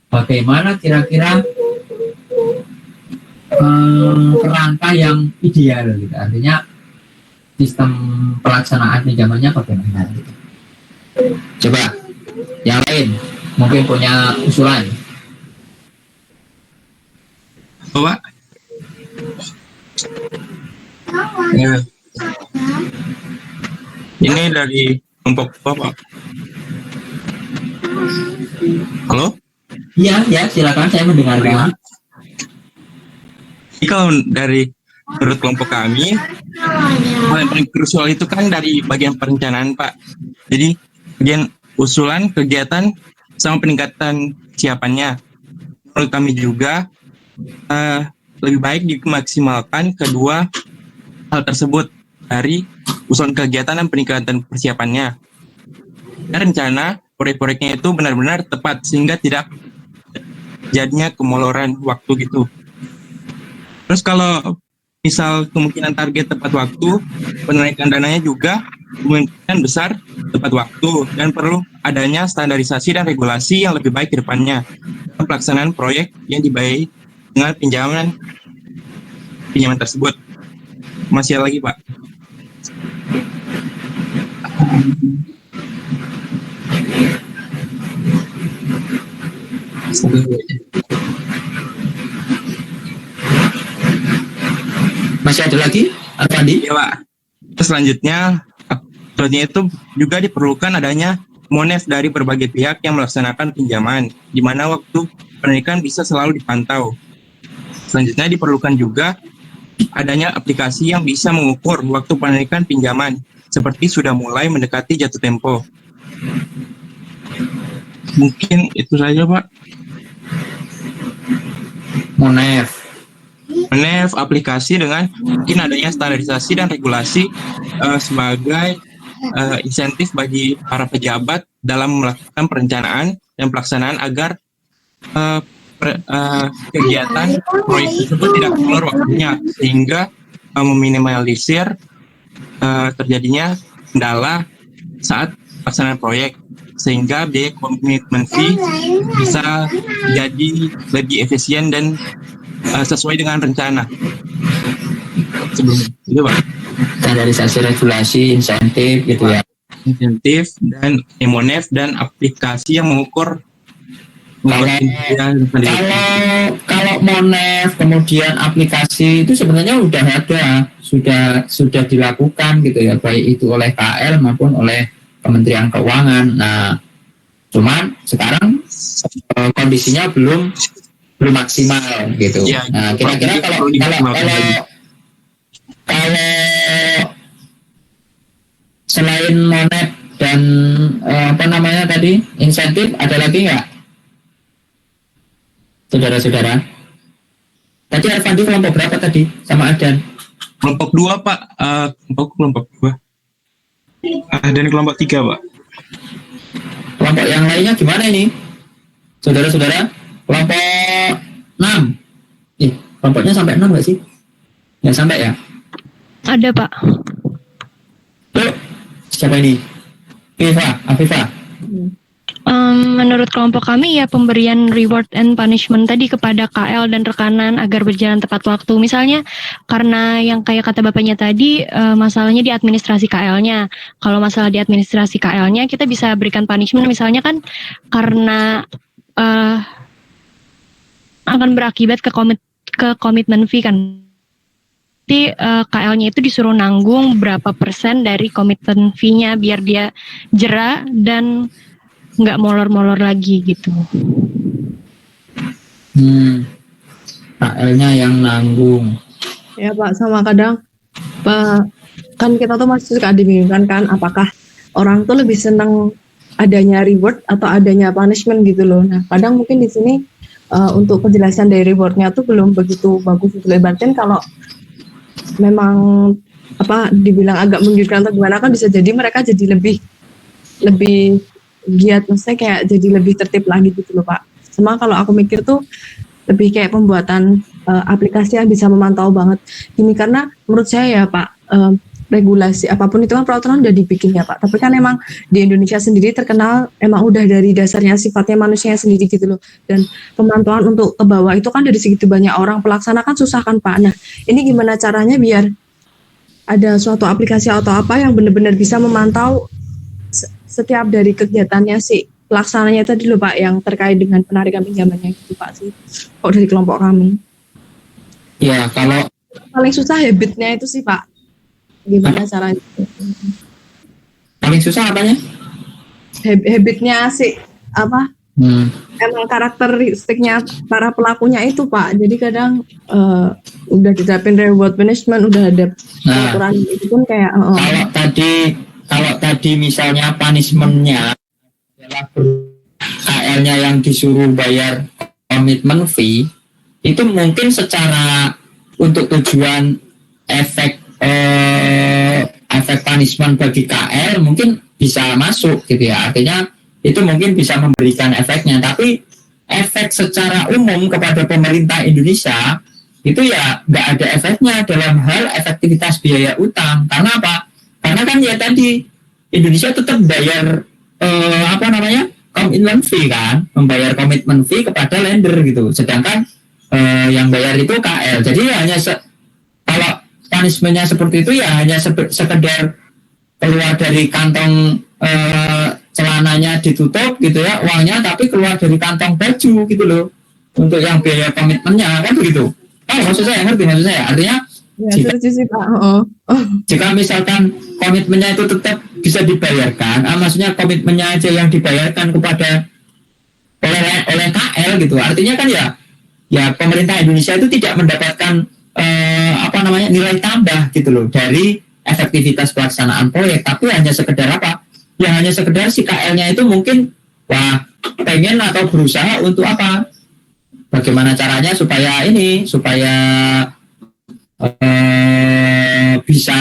bagaimana kira-kira kerangka yang ideal gitu. Artinya sistem pelaksanaan pinjamannya bagaimana gitu. Coba yang lain mungkin punya usulan. Pak. Ya. Ini dari kelompok Bapak. Halo? Iya, ya silakan, saya mendengarkan. Jadi kalau dari menurut kelompok kami, hal yang paling krusial itu kan dari bagian perencanaan, Pak. Jadi bagian usulan, kegiatan, sama peningkatan siapannya. Menurut kami juga lebih baik dimaksimalkan kedua hal tersebut dari usulan kegiatan dan peningkatan persiapannya. Dan rencana proyek-proyeknya itu benar-benar tepat sehingga tidak jadinya kemoloran waktu gitu. Terus kalau misal kemungkinan target tepat waktu, penarikan dananya juga kemungkinan besar tepat waktu dan perlu adanya standarisasi dan regulasi yang lebih baik ke depannya dalam pelaksanaan proyek yang dibayar dengan pinjaman tersebut. Masih ada lagi, Pak. Masih ada lagi, Arpandi? Ya, Pak. Terus selanjutnya itu juga diperlukan adanya monef dari berbagai pihak yang melaksanakan pinjaman, di mana waktu penarikan bisa selalu dipantau. Selanjutnya diperlukan juga adanya aplikasi yang bisa mengukur waktu penarikan pinjaman, seperti sudah mulai mendekati jatuh tempo. Mungkin itu saja, Pak. Monef, aplikasi dengan mungkin adanya standarisasi dan regulasi sebagai insentif bagi para pejabat dalam melakukan perencanaan dan pelaksanaan agar kegiatan proyek tersebut tidak keluar waktunya, sehingga meminimalisir terjadinya kendala saat pelaksanaan proyek, sehingga biaya komitmen fee bisa jadi lebih efisien dan sesuai dengan rencana sebelumnya. Itu, Pak. standarisasi, regulasi, insentif gitu ya. Insentif dan monef dan aplikasi yang mengukur kalau monef kemudian aplikasi itu sebenarnya udah ada, sudah dilakukan gitu ya, baik itu oleh KL maupun oleh Kementerian Keuangan. Nah, cuman sekarang kondisinya belum maksimal gitu. Ya, nah, kira-kira kalau selain monef dan tadi insentif, ada lagi nggak, saudara-saudara? Tadi Arfandi kelompok berapa tadi sama Adan? Kelompok 2, Pak. Kelompok 2. Dan kelompok 3, Pak. Kelompok yang lainnya gimana ini, saudara-saudara? Kelompok 6. Kelompoknya sampai 6 nggak sih? Nggak sampai ya? Ada, Pak. Tuh, siapa ini? Afifah. Menurut kelompok kami ya pemberian reward and punishment tadi kepada KL dan rekanan agar berjalan tepat waktu. Misalnya karena yang kayak kata bapaknya tadi, masalahnya di administrasi KL-nya. Kalau masalah di administrasi KL-nya kita bisa berikan punishment, misalnya kan karena akan berakibat ke komitmen fee kan. Nanti KL-nya itu disuruh nanggung berapa persen dari komitmen fee-nya biar dia jera dan nggak molor-molor lagi gitu. KL-nya yang nanggung. Ya Pak, sama kadang Pak, kan kita tuh masih suka dibingungkan kan, apakah orang tuh lebih senang adanya reward atau adanya punishment gitu loh. Nah kadang mungkin di sini untuk penjelasan dari rewardnya tuh belum begitu bagus gitu. Berarti kalau memang dibilang agak menggiurkan atau gimana, kan bisa jadi mereka jadi lebih giat, maksudnya kayak jadi lebih tertib lagi gitu loh Pak. Sama kalau aku mikir tuh lebih kayak pembuatan aplikasi yang bisa memantau banget ini, karena menurut saya ya Pak, regulasi apapun itu kan peraturan udah dibikin ya Pak. Tapi kan emang di Indonesia sendiri terkenal emang udah dari dasarnya sifatnya manusia sendiri gitu loh. Dan pemantauan untuk ke bawah itu kan dari segitu banyak orang, pelaksana kan susah kan Pak. Nah ini gimana caranya biar ada suatu aplikasi atau apa yang benar-benar bisa memantau setiap dari kegiatannya si pelaksananya tadi loh Pak, yang terkait dengan penarikan pinjamannya gitu Pak sih. Kok dari kelompok kami. Ya, kalau Paling susah habitnya itu sih Pak. Gimana caranya? paling susah apanya? Habitnya sih apa? Emang karakteristiknya para pelakunya itu Pak. Jadi kadang udah diterapin reward punishment, udah ada peraturan itu pun kayak Kalau tadi misalnya punishment-nya adalah KL-nya yang disuruh bayar komitmen fee, itu mungkin secara untuk tujuan efek punishment bagi KL mungkin bisa masuk gitu ya. Artinya itu mungkin bisa memberikan efeknya, tapi efek secara umum kepada pemerintah Indonesia itu ya nggak ada efeknya dalam hal efektivitas biaya utang. Karena apa? Karena kan ya tadi Indonesia tetap bayar commitment fee kan, membayar komitmen fee kepada lender gitu. Sedangkan yang bayar itu KL. Jadi hanya kalau punishment-nya seperti itu ya hanya sekedar keluar dari kantong celananya ditutup gitu ya uangnya, tapi keluar dari kantong baju gitu loh untuk yang biaya komitmennya kan begitu. Maksud saya artinya ya, jika misalkan komitmennya itu tetap bisa dibayarkan, maksudnya komitmennya aja yang dibayarkan kepada oleh KL gitu, artinya kan ya pemerintah Indonesia itu tidak mendapatkan nilai tambah gitu loh dari efektivitas pelaksanaan proyek, tapi hanya sekedar apa? Ya hanya sekedar si KL-nya itu mungkin pengen atau berusaha untuk apa? Bagaimana caranya supaya bisa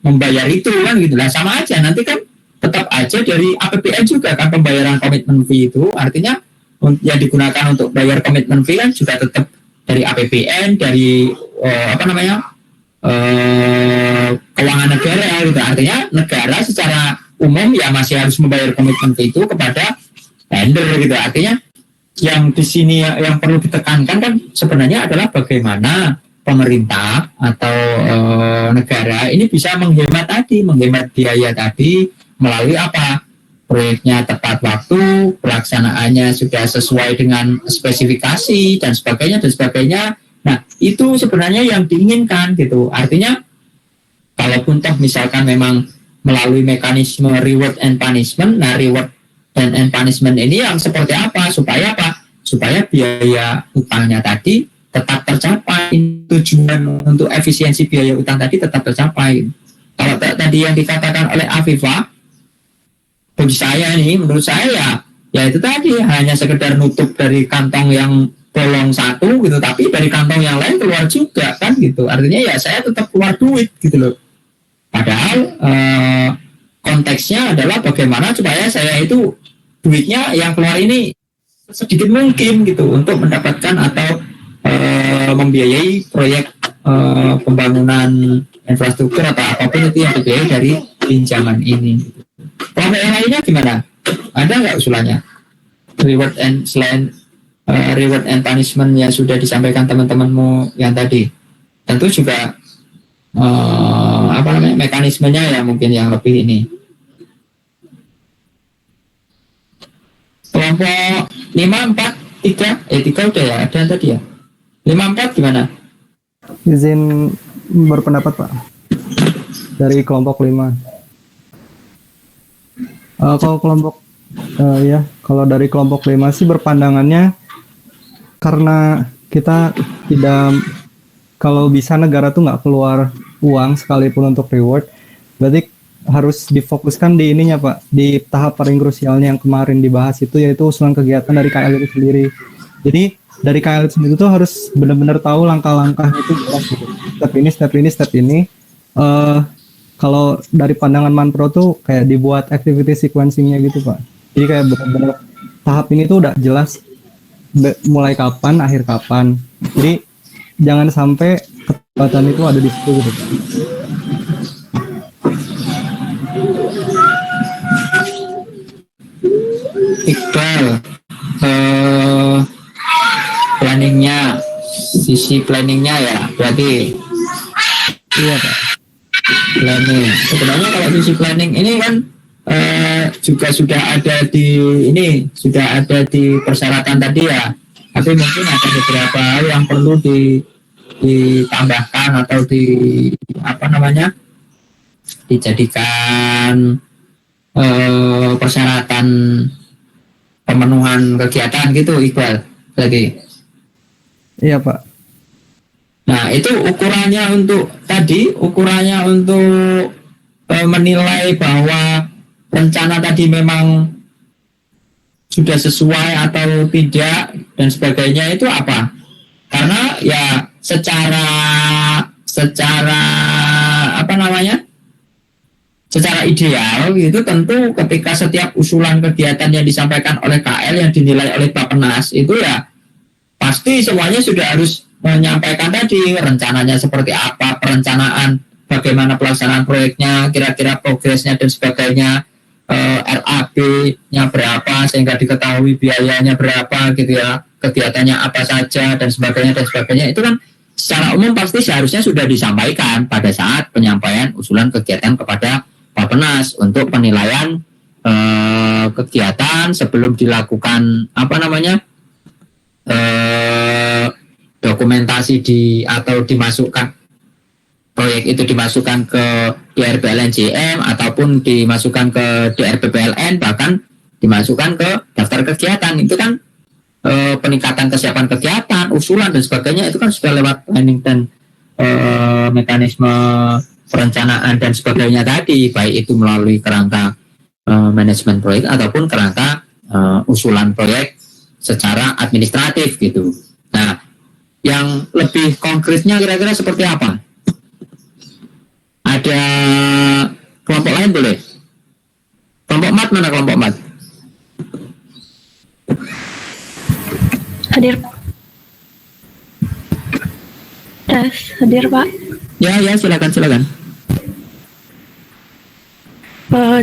membayar itu kan gitu lah, sama aja nanti kan tetap aja dari APBN juga kan pembayaran komitmen fee itu, artinya yang digunakan untuk bayar komitmen fee kan juga tetap dari APBN, dari keuangan negara gitu. Artinya negara secara umum ya masih harus membayar komitmen fee itu kepada lender gitu. Artinya yang di sini yang perlu ditekankan kan sebenarnya adalah bagaimana pemerintah atau negara ini bisa menghemat biaya tadi melalui apa? Proyeknya tepat waktu, pelaksanaannya sudah sesuai dengan spesifikasi dan sebagainya. Nah, itu sebenarnya yang diinginkan gitu. Artinya kalaupun toh misalkan memang melalui mekanisme reward and punishment, nah reward and punishment ini yang seperti apa? Supaya biaya utangnya tadi tetap tercapai, tujuan untuk efisiensi biaya utang tadi tetap tercapai. Kalau tadi yang dikatakan oleh Afifah, menurut saya ya itu tadi hanya sekedar nutup dari kantong yang bolong satu gitu, tapi dari kantong yang lain keluar juga kan gitu. Artinya ya saya tetap keluar duit gitu loh. Padahal konteksnya adalah bagaimana supaya saya itu duitnya yang keluar ini sedikit mungkin gitu untuk mendapatkan atau membiayai proyek pembangunan infrastruktur atau apapun itu yang dibiayai dari pinjaman ini. Kelompok yang lainnya gimana? Ada nggak usulannya? Selain reward and punishment yang sudah disampaikan teman-temanmu yang tadi, tentu juga mekanismenya ya mungkin yang lebih ini. Kelompok 5, 4, 3 udah ya, ada tadi ya. 5, 4 gimana? Izin berpendapat Pak dari kelompok 5. Kalau dari kelompok 5 sih berpandangannya karena kita tidak, kalau bisa negara tuh nggak keluar uang sekalipun untuk reward, berarti harus difokuskan di ininya Pak, di tahap paling krusialnya yang kemarin dibahas itu, yaitu usulan kegiatan dari KL itu sendiri. Jadi dari KL itu sendiri tuh harus benar-benar tahu langkah-langkah itu jelas gitu. Step ini. Kalau dari pandangan Manpro tuh kayak dibuat activity sequencing-nya gitu Pak. Jadi kayak benar-benar tahap ini tuh udah jelas mulai kapan, akhir kapan. Jadi jangan sampai ketepatan itu ada di situ gitu Pak. Iqbal, planningnya, sisi planningnya ya, berarti Iya Pak. planning. Sebenarnya kalau sisi planning ini kan juga sudah ada di persyaratan tadi ya. Tapi mungkin ada beberapa hal yang perlu ditambahkan atau dijadikan persyaratan pemenuhan kegiatan gitu, Iqbal tadi. Iya Pak. Nah, itu ukurannya untuk menilai bahwa rencana tadi memang sudah sesuai atau tidak dan sebagainya itu apa? Karena ya secara ideal itu tentu ketika setiap usulan kegiatan yang disampaikan oleh KL yang dinilai oleh Bappenas itu ya pasti semuanya sudah harus menyampaikan tadi rencananya seperti apa, perencanaan bagaimana pelaksanaan proyeknya, kira-kira progresnya dan sebagainya, RAB-nya berapa sehingga diketahui biayanya berapa gitu ya, kegiatannya apa saja dan sebagainya itu kan secara umum pasti seharusnya sudah disampaikan pada saat penyampaian usulan kegiatan kepada Bappenas untuk penilaian kegiatan sebelum dilakukan dokumentasi atau dimasukkan proyek itu dimasukkan ke DRPLNJM ataupun dimasukkan ke DRPPLN bahkan dimasukkan ke daftar kegiatan itu kan peningkatan kesiapan kegiatan, usulan dan sebagainya itu kan sudah lewat planning dan mekanisme perencanaan dan sebagainya tadi, baik itu melalui kerangka manajemen proyek ataupun kerangka usulan proyek secara administratif gitu. Nah, yang lebih konkretnya kira-kira seperti apa? Ada kelompok lain boleh? Kelompok mat mana kelompok mat? Hadir. Hadir Pak. Ya silakan.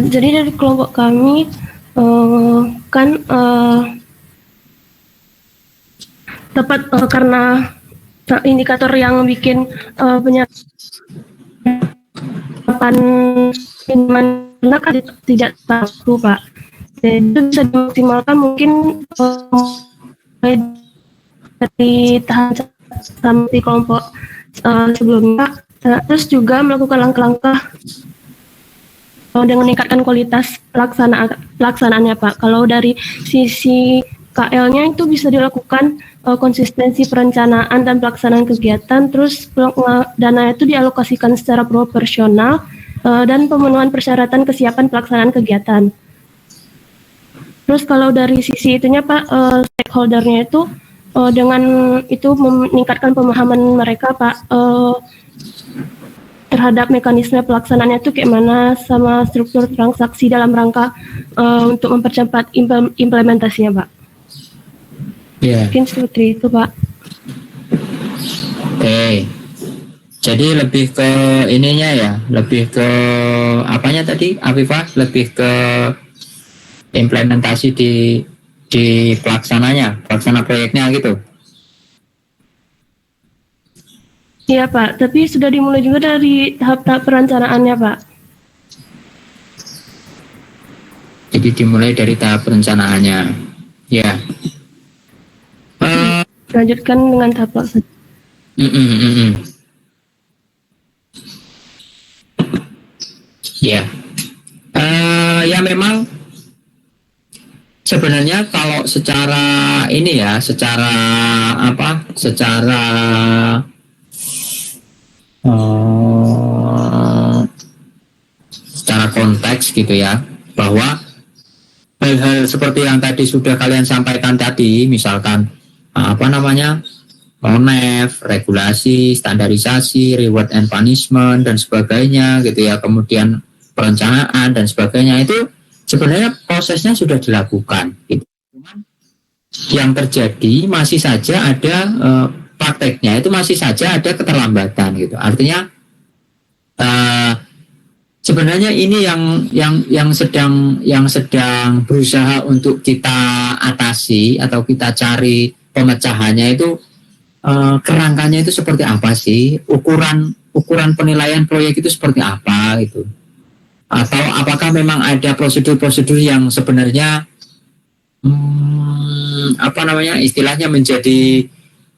Jadi dari kelompok kami tepat karena indikator yang bikin penyerapan anak tidak tahu Pak. Jadi itu bisa dimaksimalkan mungkin dari tahan sampai kelompok sebelumnya. Terus juga melakukan langkah-langkah dengan meningkatkan kualitas pelaksanaannya Pak. Kalau dari sisi KL-nya itu bisa dilakukan konsistensi perencanaan dan pelaksanaan kegiatan, terus dana itu dialokasikan secara proporsional dan pemenuhan persyaratan kesiapan pelaksanaan kegiatan. Terus kalau dari sisi itunya Pak, stakeholder-nya itu dengan itu meningkatkan pemahaman mereka Pak terhadap mekanisme pelaksanaannya itu kayak mana sama struktur transaksi dalam rangka untuk mempercepat implementasinya Pak. Ya. Mungkin seperti itu Pak. Oke. Jadi lebih ke ininya ya, lebih ke apanya tadi Afifah? Lebih ke implementasi di pelaksana proyeknya gitu. Iya Pak, tapi sudah dimulai juga dari tahap-tahap perencanaannya Pak. Jadi dimulai dari tahap perencanaannya. Ya. Lanjutkan dengan tahap pelaksanaan. Ya. Ya memang sebenarnya kalau secara ini ya, secara konteks gitu ya, bahwa hal-hal seperti yang tadi sudah kalian sampaikan tadi, misalkan ONEF, regulasi, standarisasi, reward and punishment dan sebagainya gitu ya, kemudian perencanaan dan sebagainya, itu sebenarnya prosesnya sudah dilakukan gitu. Yang terjadi masih saja ada prakteknya itu masih saja ada keterlambatan gitu. Artinya sebenarnya ini yang sedang berusaha untuk kita atasi atau kita cari pemecahannya itu, kerangkanya itu seperti apa sih, ukuran penilaian proyek itu seperti apa gitu, atau apakah memang ada prosedur-prosedur yang sebenarnya istilahnya menjadi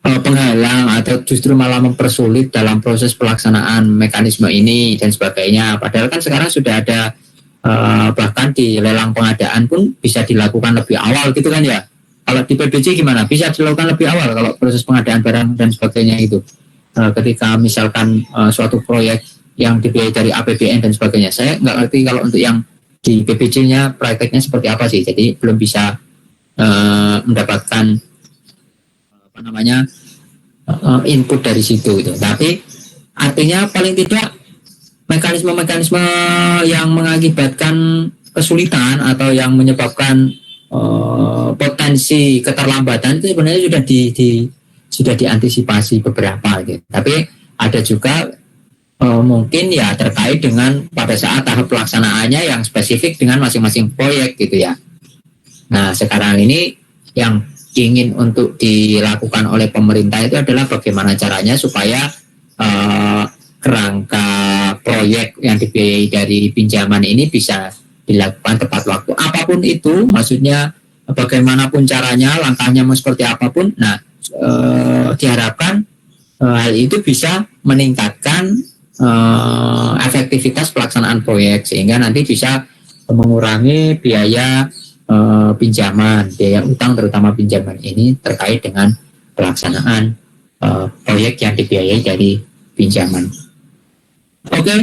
penghalang atau justru malah mempersulit dalam proses pelaksanaan mekanisme ini dan sebagainya. Padahal kan sekarang sudah ada bahkan di lelang pengadaan pun bisa dilakukan lebih awal gitu kan ya. Kalau di PBJ gimana? Bisa dilakukan lebih awal kalau proses pengadaan barang dan sebagainya itu. Ketika misalkan suatu proyek yang dibiayai dari APBN dan sebagainya. Saya nggak ngerti kalau untuk yang di PBJ-nya prakteknya seperti apa sih. Jadi belum bisa mendapatkan input dari situ gitu. Tapi artinya paling tidak mekanisme-mekanisme yang mengakibatkan kesulitan atau yang menyebabkan potensi keterlambatan itu sebenarnya sudah diantisipasi beberapa gitu. Tapi ada juga mungkin ya terkait dengan pada saat tahap pelaksanaannya yang spesifik dengan masing-masing proyek gitu ya. Nah sekarang ini yang ingin untuk dilakukan oleh pemerintah itu adalah bagaimana caranya supaya kerangka proyek yang dibiayai dari pinjaman ini bisa dilakukan tepat waktu. Apapun itu, maksudnya bagaimanapun caranya, langkahnya mau seperti apapun, nah diharapkan hal itu bisa meningkatkan efektivitas pelaksanaan proyek sehingga nanti bisa mengurangi biaya pinjaman, biaya utang terutama pinjaman ini terkait dengan pelaksanaan proyek yang dibiayai dari pinjaman. Oke,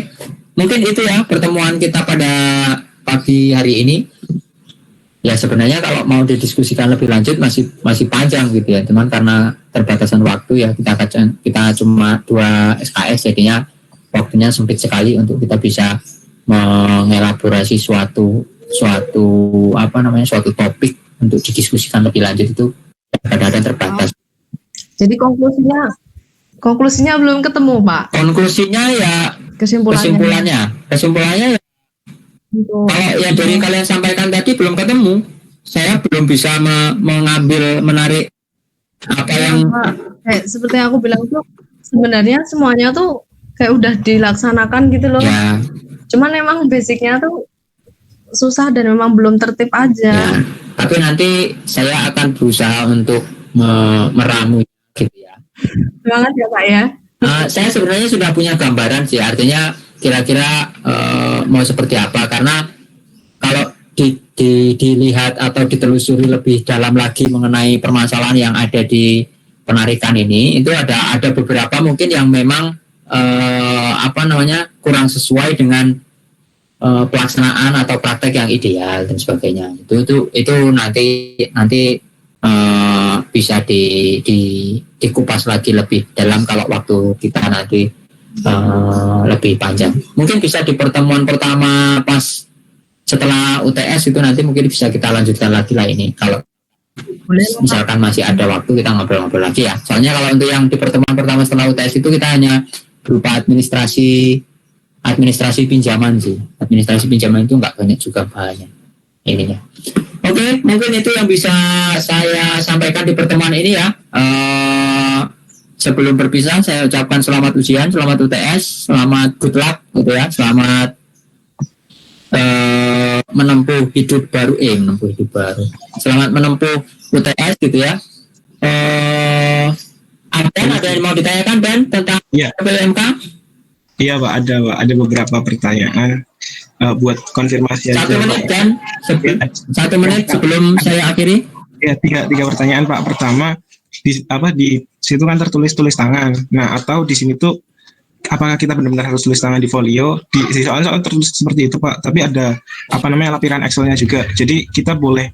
mungkin itu ya pertemuan kita pada pagi hari ini. Ya sebenarnya kalau mau didiskusikan lebih lanjut masih panjang gitu ya, cuman karena terbatasan waktu ya kita cuma 2 SKS jadinya waktunya sempit sekali untuk kita bisa mengelaborasi suatu topik untuk didiskusikan lebih lanjut itu kadang-kadang terbatas. Jadi konklusinya belum ketemu, Pak. Konklusinya ya kesimpulannya ya, kalau yang dari kalian sampaikan tadi belum ketemu, saya belum bisa menarik apa yang seperti yang aku bilang tuh sebenarnya semuanya tuh kayak udah dilaksanakan gitu loh ya. Cuman emang basicnya tuh susah dan memang belum tertib aja ya, tapi nanti saya akan berusaha untuk meramu gitu ya. Semangat ya Pak ya. Saya sebenarnya sudah punya gambaran sih, artinya kira-kira mau seperti apa, karena kalau dilihat atau ditelusuri lebih dalam lagi mengenai permasalahan yang ada di penarikan ini, itu ada beberapa mungkin yang memang kurang sesuai dengan pelaksanaan atau praktek yang ideal dan sebagainya. Itu nanti bisa dikupas lagi lebih dalam kalau waktu kita nanti lebih panjang. Mungkin bisa di pertemuan pertama pas setelah UTS itu nanti mungkin bisa kita lanjutkan lagi lah ini. Kalau misalkan masih ada waktu kita ngobrol-ngobrol lagi ya. Soalnya kalau untuk yang di pertemuan pertama setelah UTS itu kita hanya berupa administrasi pinjaman sih. Administrasi pinjaman itu nggak banyak juga bahannya ininya. Oke, mungkin itu yang bisa saya sampaikan di pertemuan ini ya. Sebelum berpisah, saya ucapkan selamat ujian, selamat UTS, selamat good luck, gitu ya, selamat menempuh hidup baru, selamat menempuh UTS, gitu ya. Ada yang mau ditanyakan, Ben, tentang PMK? Iya, Pak, ada beberapa pertanyaan buat konfirmasi aja. 1 menit, Dan. 1 menit sebelum saya akhiri. Ya, tiga pertanyaan, Pak. Pertama, di situ kan tertulis tulis tangan. Nah, atau di sini tuh apakah kita benar-benar harus tulis tangan di folio? Soalnya tertulis seperti itu, Pak. Tapi ada lampiran Excel-nya juga. Jadi kita boleh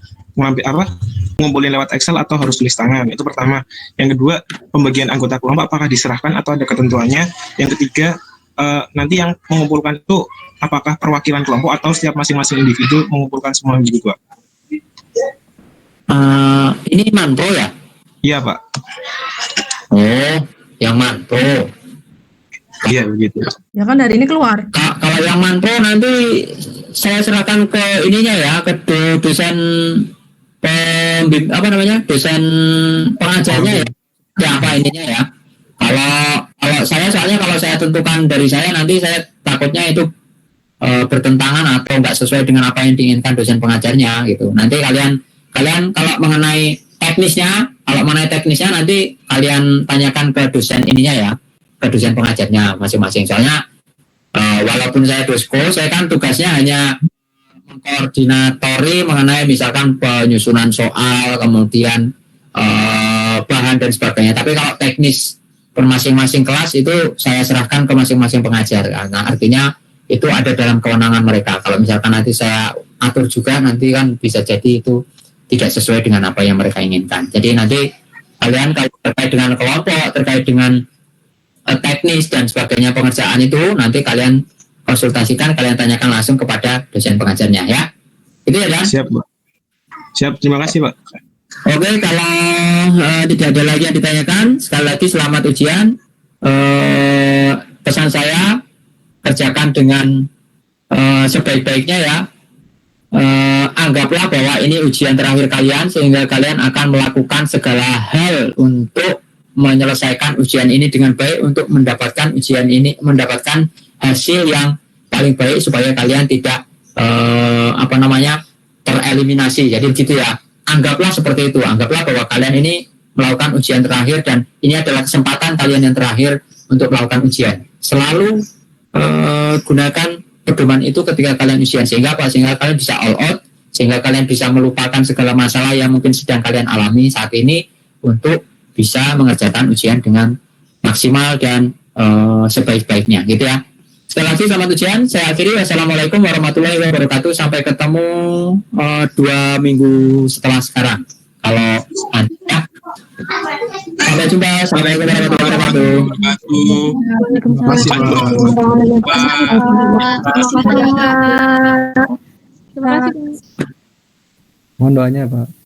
ngumpulin lewat Excel atau harus tulis tangan. Itu pertama. Yang kedua, pembagian anggota kelompok apakah diserahkan atau ada ketentuannya? Yang ketiga, nanti yang mengumpulkan itu apakah perwakilan kelompok atau setiap masing-masing individu mengumpulkan semua individu, Pak? Ini Manpro ya? Iya, Pak. Oh, yang Manpro. Iya, begitu. Ya kan hari ini keluar. Kalau yang manpro nanti saya serahkan ke ininya ya, ke dosen dosen pengajarnya ya. Ya apa ininya ya. Kalau saya soalnya kalau saya tentukan dari saya nanti saya takutnya itu bertentangan atau nggak sesuai dengan apa yang diinginkan dosen pengajarnya gitu. Nanti kalian kalau mengenai teknisnya nanti kalian tanyakan ke dosen ininya ya, ke dosen pengajarnya masing-masing. Soalnya walaupun saya dosko, saya kan tugasnya hanya mengkoordinatori mengenai misalkan penyusunan soal, kemudian bahan dan sebagainya. Tapi kalau teknis per masing-masing kelas itu saya serahkan ke masing-masing pengajar. Nah, artinya itu ada dalam kewenangan mereka. Kalau misalkan nanti saya atur juga, nanti kan bisa jadi itu tidak sesuai dengan apa yang mereka inginkan. Jadi nanti kalian kalau terkait dengan kelompok, terkait dengan teknis dan sebagainya pengerjaan itu, nanti kalian konsultasikan, kalian tanyakan langsung kepada dosen pengajarnya ya. Itu ya, Dan? Siap, Pak. Siap, terima kasih, Pak. Oke, kalau tidak ada lagi yang ditanyakan, sekali lagi selamat ujian. Pesan saya, kerjakan dengan sebaik-baiknya ya. Anggaplah bahwa ini ujian terakhir kalian, sehingga kalian akan melakukan segala hal untuk menyelesaikan ujian ini dengan baik, untuk mendapatkan mendapatkan hasil yang paling baik supaya kalian tidak tereliminasi. Jadi begitu ya. Anggaplah seperti itu. Anggaplah bahwa kalian ini melakukan ujian terakhir dan ini adalah kesempatan kalian yang terakhir untuk melakukan ujian. Selalu gunakan pedoman itu ketika kalian ujian, sehingga kalian bisa all out, sehingga kalian bisa melupakan segala masalah yang mungkin sedang kalian alami saat ini untuk bisa mengerjakan ujian dengan maksimal dan sebaik-baiknya gitu ya. Sekali lagi selamat ujian. Saya akhiri. Wassalamualaikum warahmatullahi wabarakatuh. Sampai ketemu 2 minggu setelah sekarang. Kalau ada ya. Sampai jumpa. Assalamualaikum warahmatullahi wabarakatuh. Terima kasih, Pak. Mohon doanya Pak.